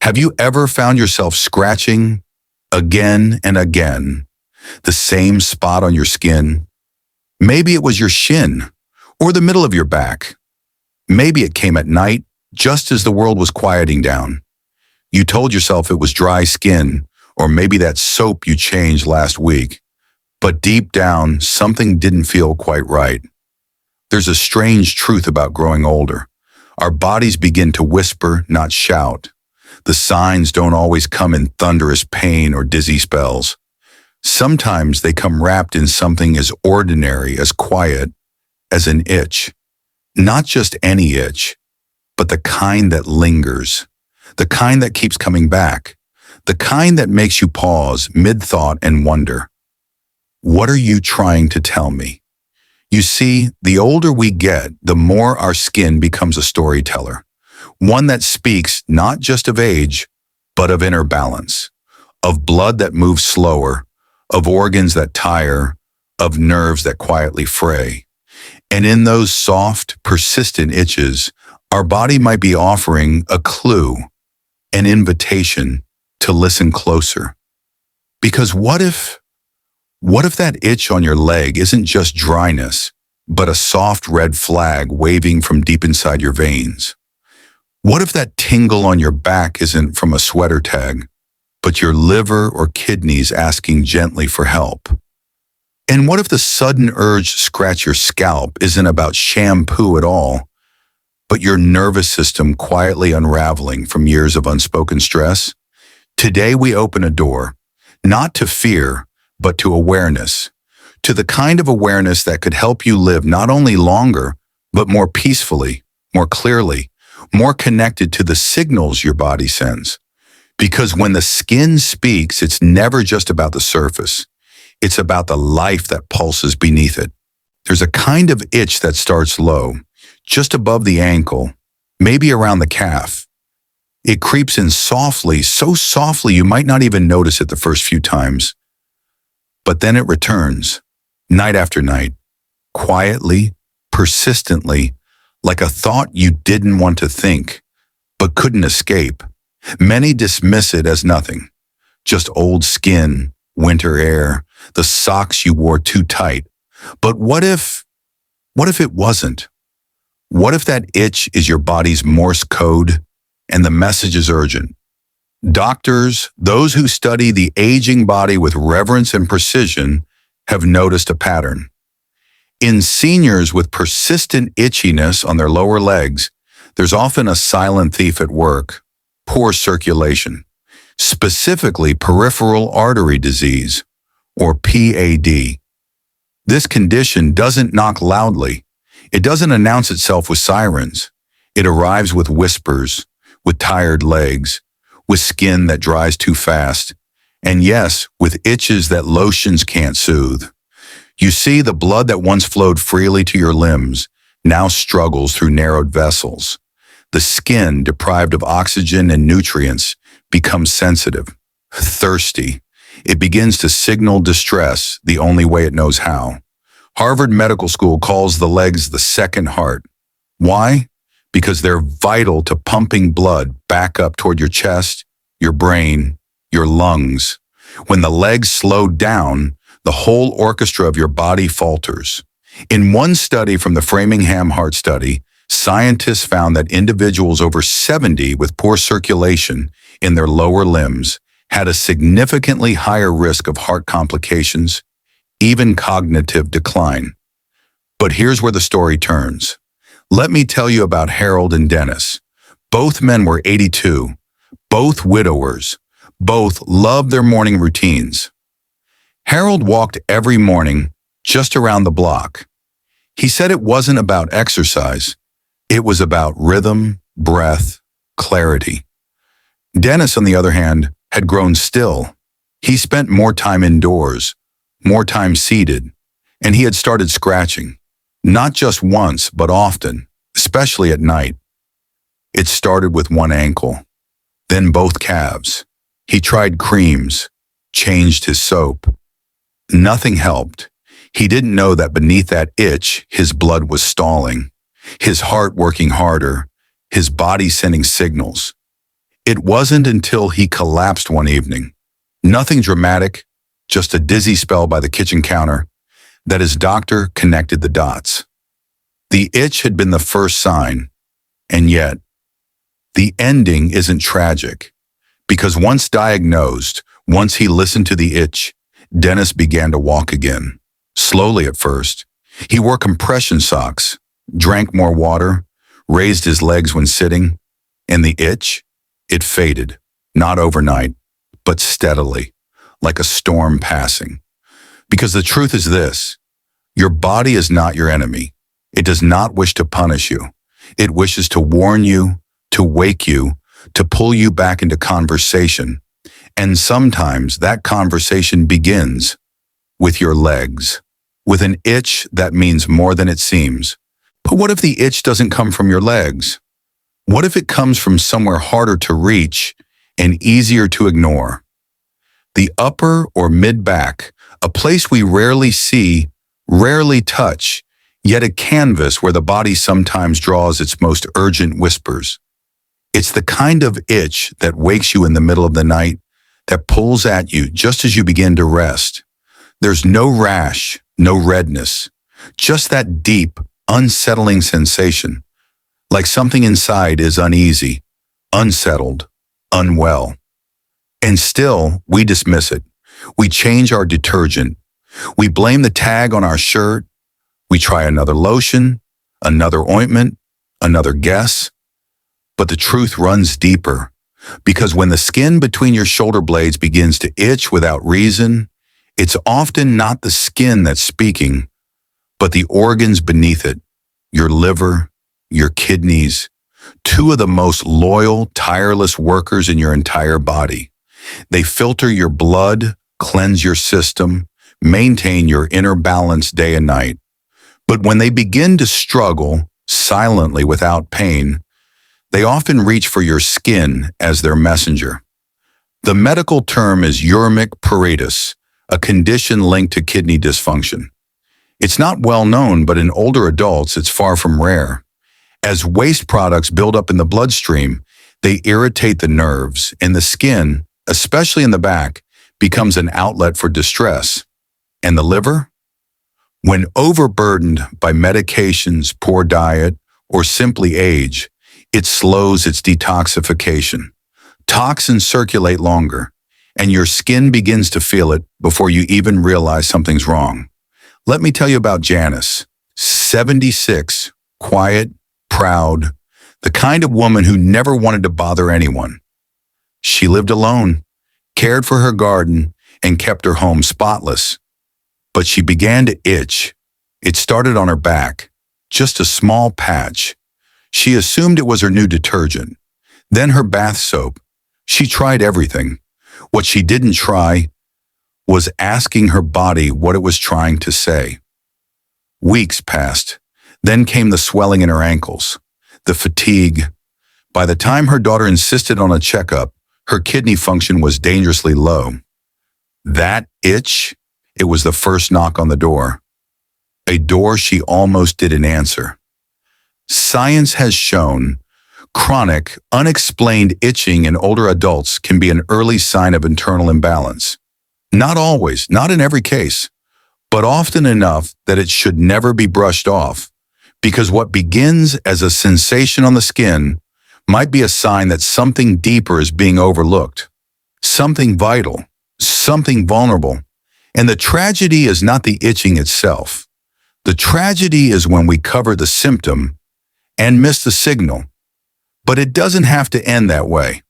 Have you ever found yourself scratching again and again the same spot on your skin? Maybe it was your shin or the middle of your back. Maybe it came at night just as the world was quieting down. You told yourself it was dry skin or maybe that soap you changed last week. But deep down, something didn't feel quite right. There's a strange truth about growing older. Our bodies begin to whisper, not shout. The signs don't always come in thunderous pain or dizzy spells. Sometimes they come wrapped in something as ordinary, as quiet, as an itch. Not just any itch, but the kind that lingers, the kind that keeps coming back, the kind that makes you pause mid-thought and wonder, what are you trying to tell me? You see, the older we get, the more our skin becomes a storyteller, one that speaks not just of age, but of inner balance, of blood that moves slower, of organs that tire, of nerves that quietly fray. And in those soft, persistent itches, our body might be offering a clue, an invitation to listen closer. Because what if that itch on your leg isn't just dryness, but a soft red flag waving from deep inside your veins? What if that tingle on your back isn't from a sweater tag, but your liver or kidneys asking gently for help? And what if the sudden urge to scratch your scalp isn't about shampoo at all, but your nervous system quietly unraveling from years of unspoken stress? Today we open a door, not to fear, but to awareness, to the kind of awareness that could help you live not only longer, but more peacefully, more clearly, more connected to the signals your body sends. Because when the skin speaks, it's never just about the surface. It's about the life that pulses beneath it. There's a kind of itch that starts low, just above the ankle, maybe around the calf. It creeps in softly, so softly you might not even notice it the first few times. But then it returns, night after night, quietly, persistently, like a thought you didn't want to think, but couldn't escape. Many dismiss it as nothing, just old skin, winter air, the socks you wore too tight. But what if it wasn't? What if that itch is your body's Morse code and the message is urgent? Doctors, those who study the aging body with reverence and precision, have noticed a pattern. In seniors with persistent itchiness on their lower legs, there's often a silent thief at work: poor circulation, specifically peripheral artery disease, or PAD. This condition doesn't knock loudly. It doesn't announce itself with sirens. It arrives with whispers, with tired legs, with skin that dries too fast, and yes, with itches that lotions can't soothe. You see, the blood that once flowed freely to your limbs now struggles through narrowed vessels. The skin, deprived of oxygen and nutrients, becomes sensitive, thirsty. It begins to signal distress the only way it knows how. Harvard Medical School calls the legs the second heart. Why? Because they're vital to pumping blood back up toward your chest, your brain, your lungs. When the legs slow down, the whole orchestra of your body falters. In one study from the Framingham Heart Study, scientists found that individuals over 70 with poor circulation in their lower limbs had a significantly higher risk of heart complications, even cognitive decline. But here's where the story turns. Let me tell you about Harold and Dennis. Both men were 82, both widowers, both loved their morning routines. Harold walked every morning just around the block. He said it wasn't about exercise. It was about rhythm, breath, clarity. Dennis, on the other hand, had grown still. He spent more time indoors, more time seated, and he had started scratching, not just once, but often, especially at night. It started with one ankle, then both calves. He tried creams, changed his soap. Nothing helped. He didn't know that beneath that itch, his blood was stalling, his heart working harder, his body sending signals. It wasn't until he collapsed one evening, nothing dramatic, just a dizzy spell by the kitchen counter, that his doctor connected the dots. The itch had been the first sign, and yet, the ending isn't tragic, because once diagnosed, once he listened to the itch, Dennis began to walk again. Slowly at first. He wore compression socks, drank more water, raised his legs when sitting, and the itch, it faded, not overnight, but steadily, like a storm passing. Because the truth is this, your body is not your enemy. It does not wish to punish you. It wishes to warn you, to wake you, to pull you back into conversation. And sometimes that conversation begins with your legs, with an itch that means more than it seems. But what if the itch doesn't come from your legs? What if it comes from somewhere harder to reach and easier to ignore? The upper or mid-back, a place we rarely see, rarely touch, yet a canvas where the body sometimes draws its most urgent whispers. It's the kind of itch that wakes you in the middle of the night, that pulls at you just as you begin to rest. There's no rash, no redness, just that deep, unsettling sensation, like something inside is uneasy, unsettled, unwell. And still, we dismiss it. We change our detergent. We blame the tag on our shirt. We try another lotion, another ointment, another guess. But the truth runs deeper, because when the skin between your shoulder blades begins to itch without reason, it's often not the skin that's speaking, but the organs beneath it, your liver, your kidneys, two of the most loyal, tireless workers in your entire body. They filter your blood, cleanse your system, maintain your inner balance day and night. But when they begin to struggle, silently without pain, they often reach for your skin as their messenger. The medical term is uremic pruritus, a condition linked to kidney dysfunction. It's not well known, but in older adults, it's far from rare. As waste products build up in the bloodstream, they irritate the nerves, and the skin, especially in the back, becomes an outlet for distress. And the liver? When overburdened by medications, poor diet, or simply age, it slows its detoxification. Toxins circulate longer, and your skin begins to feel it before you even realize something's wrong. Let me tell you about Janice, 76, quiet, proud, the kind of woman who never wanted to bother anyone. She lived alone, cared for her garden, and kept her home spotless. But she began to itch. It started on her back, just a small patch. She assumed it was her new detergent, then her bath soap. She tried everything. What she didn't try was asking her body what it was trying to say. Weeks passed. Then came the swelling in her ankles, the fatigue. By the time her daughter insisted on a checkup, her kidney function was dangerously low. That itch, it was the first knock on the door. A door she almost didn't answer. Science has shown chronic, unexplained itching in older adults can be an early sign of internal imbalance. Not always, not in every case, but often enough that it should never be brushed off, because what begins as a sensation on the skin might be a sign that something deeper is being overlooked, something vital, something vulnerable. And the tragedy is not the itching itself. The tragedy is when we cover the symptom and miss the signal. But it doesn't have to end that way.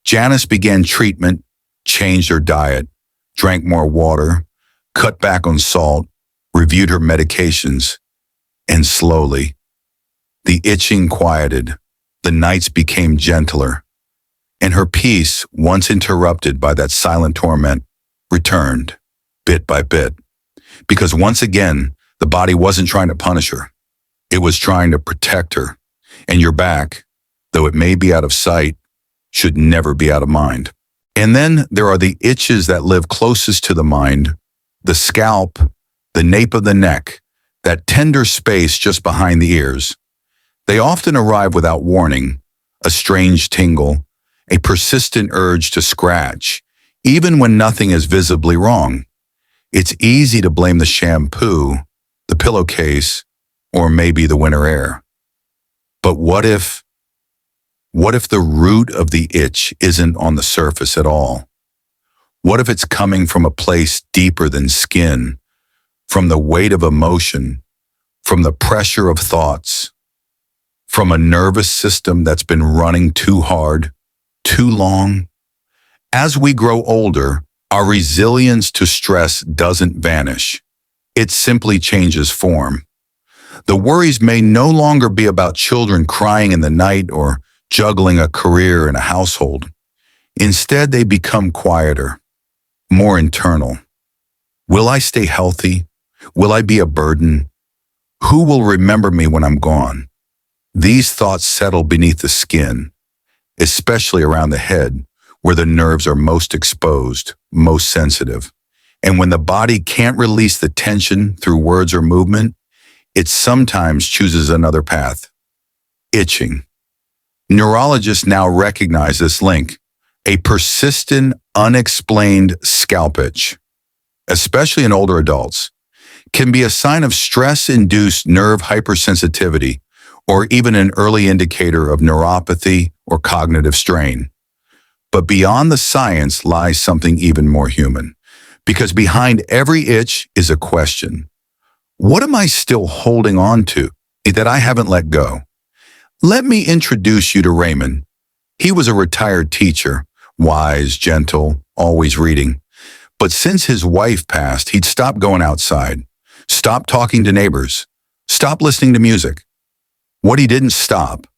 Janice began treatment, changed her diet, drank more water, cut back on salt, reviewed her medications, and slowly, the itching quieted, the nights became gentler, and her peace, once interrupted by that silent torment, returned, bit by bit. Because once again, the body wasn't trying to punish her. It was trying to protect her. And your back, though it may be out of sight, should never be out of mind. And then there are the itches that live closest to the mind, the scalp, the nape of the neck, that tender space just behind the ears. They often arrive without warning, a strange tingle, a persistent urge to scratch, even when nothing is visibly wrong. It's easy to blame the shampoo, the pillowcase, or maybe the winter air. But what if the root of the itch isn't on the surface at all? What if it's coming from a place deeper than skin, from the weight of emotion, from the pressure of thoughts, from a nervous system that's been running too hard, too long? As we grow older, our resilience to stress doesn't vanish. It simply changes form. The worries may no longer be about children crying in the night or juggling a career in a household. Instead, they become quieter, more internal. Will I stay healthy? Will I be a burden? Who will remember me when I'm gone? These thoughts settle beneath the skin, especially around the head, where the nerves are most exposed, most sensitive. And when the body can't release the tension through words or movement, it sometimes chooses another path: itching. Neurologists now recognize this link: a persistent, unexplained scalp itch, especially in older adults, can be a sign of stress-induced nerve hypersensitivity or even an early indicator of neuropathy or cognitive strain. But beyond the science lies something even more human, because behind every itch is a question. What am I still holding on to that I haven't let go? Let me introduce you to Raymond. He was a retired teacher, wise, gentle, always reading. But since his wife passed, he'd stopped going outside, stopped talking to neighbors, stopped listening to music. What he didn't stop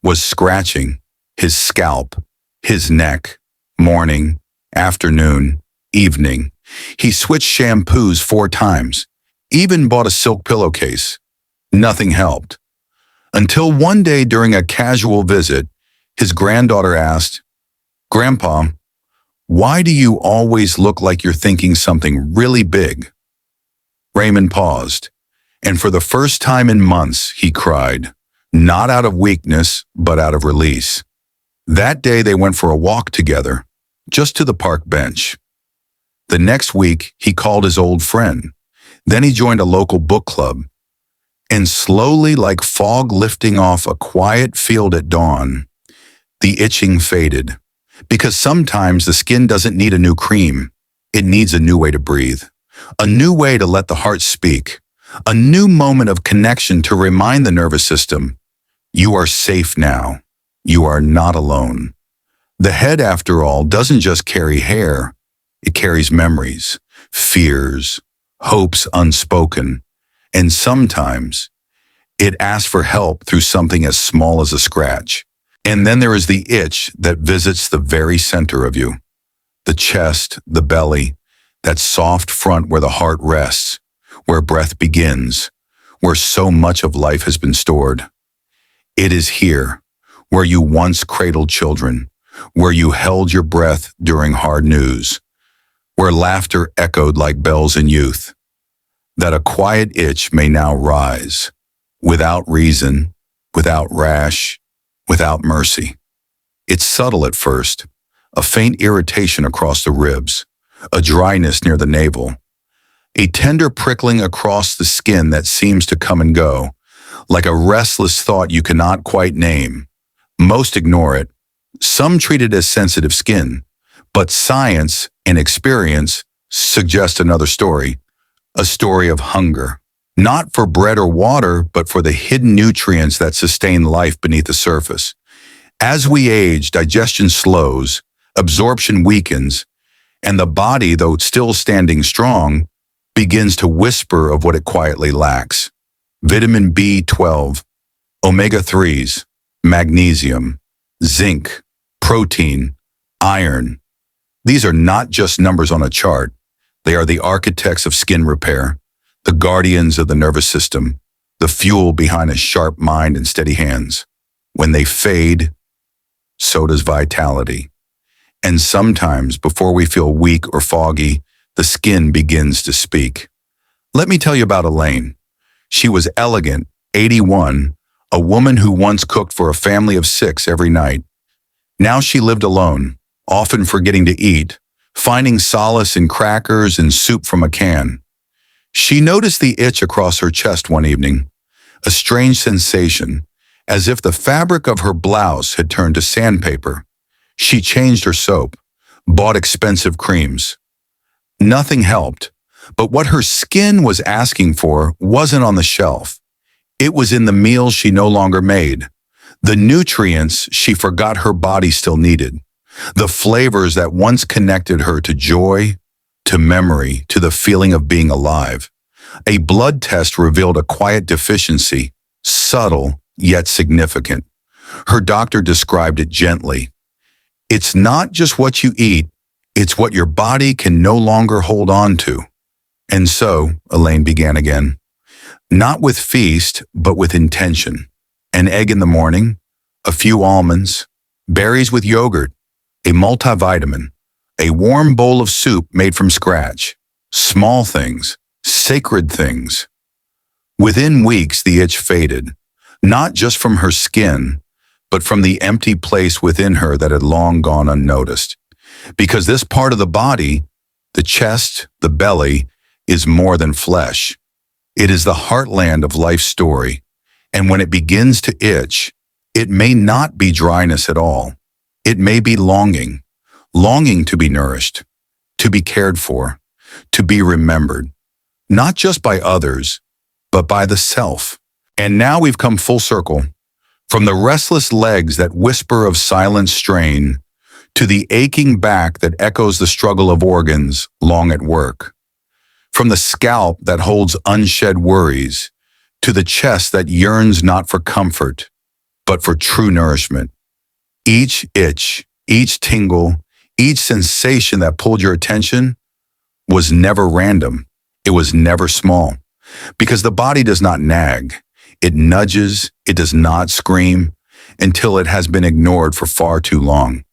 was scratching his scalp, his neck, morning, afternoon, evening. He switched shampoos 4 times, even bought a silk pillowcase. Nothing helped. Until one day during a casual visit, his granddaughter asked, "Grandpa, why do you always look like you're thinking something really big?" Raymond paused, and for the first time in months, he cried, not out of weakness, but out of release. That day they went for a walk together, just to the park bench. The next week, he called his old friend. Then he joined a local book club. And slowly, like fog lifting off a quiet field at dawn, the itching faded. Because sometimes the skin doesn't need a new cream. It needs a new way to breathe, a new way to let the heart speak, a new moment of connection to remind the nervous system, you are safe now. You are not alone. The head, after all, doesn't just carry hair. It carries memories, fears, hopes unspoken, and sometimes it asks for help through something as small as a scratch. And then there is the itch that visits the very center of you, the chest, the belly, that soft front where the heart rests, where breath begins, where so much of life has been stored. It is here, where you once cradled children, where you held your breath during hard news, where laughter echoed like bells in youth, that a quiet itch may now rise, without reason, without rash, without mercy. It's subtle at first, a faint irritation across the ribs, a dryness near the navel, a tender prickling across the skin that seems to come and go, like a restless thought you cannot quite name. Most ignore it. Some treat it as sensitive skin, but science and experience suggest another story, a story of hunger, not for bread or water, but for the hidden nutrients that sustain life beneath the surface. As we age, digestion slows, absorption weakens, and the body, though still standing strong, begins to whisper of what it quietly lacks. Vitamin B12, omega-3s, magnesium, zinc, protein, iron. These are not just numbers on a chart. They are the architects of skin repair, the guardians of the nervous system, the fuel behind a sharp mind and steady hands. When they fade, so does vitality. And sometimes, before we feel weak or foggy, the skin begins to speak. Let me tell you about Elaine. She was elegant, 81, a woman who once cooked for a family of 6 every night. Now she lived alone, often forgetting to eat, finding solace in crackers and soup from a can. She noticed the itch across her chest one evening, a strange sensation, as if the fabric of her blouse had turned to sandpaper. She changed her soap, bought expensive creams. Nothing helped, but what her skin was asking for wasn't on the shelf. It was in the meals she no longer made, the nutrients she forgot her body still needed, the flavors that once connected her to joy, to memory, to the feeling of being alive. A blood test revealed a quiet deficiency, subtle yet significant. Her doctor described it gently. It's not just what you eat, it's what your body can no longer hold on to. And so, Elaine began again. Not with feast, but with intention. An egg in the morning, a few almonds, berries with yogurt, a multivitamin, a warm bowl of soup made from scratch. Small things, sacred things. Within weeks, the itch faded, not just from her skin, but from the empty place within her that had long gone unnoticed. Because this part of the body, the chest, the belly, is more than flesh. It is the heartland of life's story, and when it begins to itch, it may not be dryness at all. It may be longing, longing to be nourished, to be cared for, to be remembered, not just by others, but by the self. And now we've come full circle, from the restless legs that whisper of silent strain, to the aching back that echoes the struggle of organs long at work. From the scalp that holds unshed worries, to the chest that yearns not for comfort, but for true nourishment. Each itch, each tingle, each sensation that pulled your attention was never random. It was never small. Because the body does not nag. It nudges, it does not scream, until it has been ignored for far too long.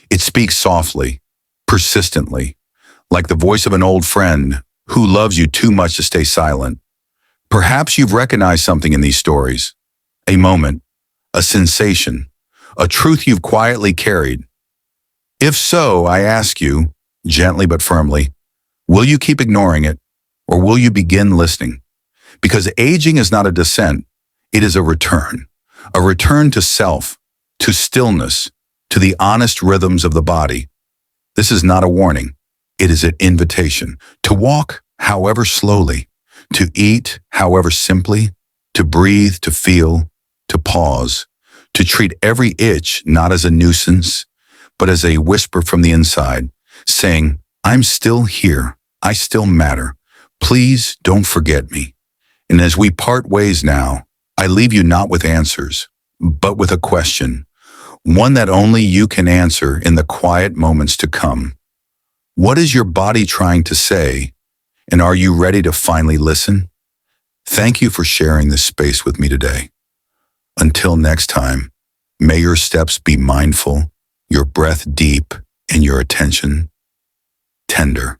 It speaks softly, persistently, like the voice of an old friend who loves you too much to stay silent. Perhaps you've recognized something in these stories, a moment, a sensation, a truth you've quietly carried. If so, I ask you, gently but firmly, will you keep ignoring it, or will you begin listening? Because aging is not a descent, it is a return to self, to stillness, to the honest rhythms of the body. This is not a warning. It is an invitation to walk however slowly, to eat however simply, to breathe, to feel, to pause, to treat every itch not as a nuisance, but as a whisper from the inside, saying, I'm still here. I still matter. Please don't forget me. And as we part ways now, I leave you not with answers, but with a question, one that only you can answer in the quiet moments to come. What is your body trying to say, and are you ready to finally listen? Thank you for sharing this space with me today. Until next time, may your steps be mindful, your breath deep, and your attention tender.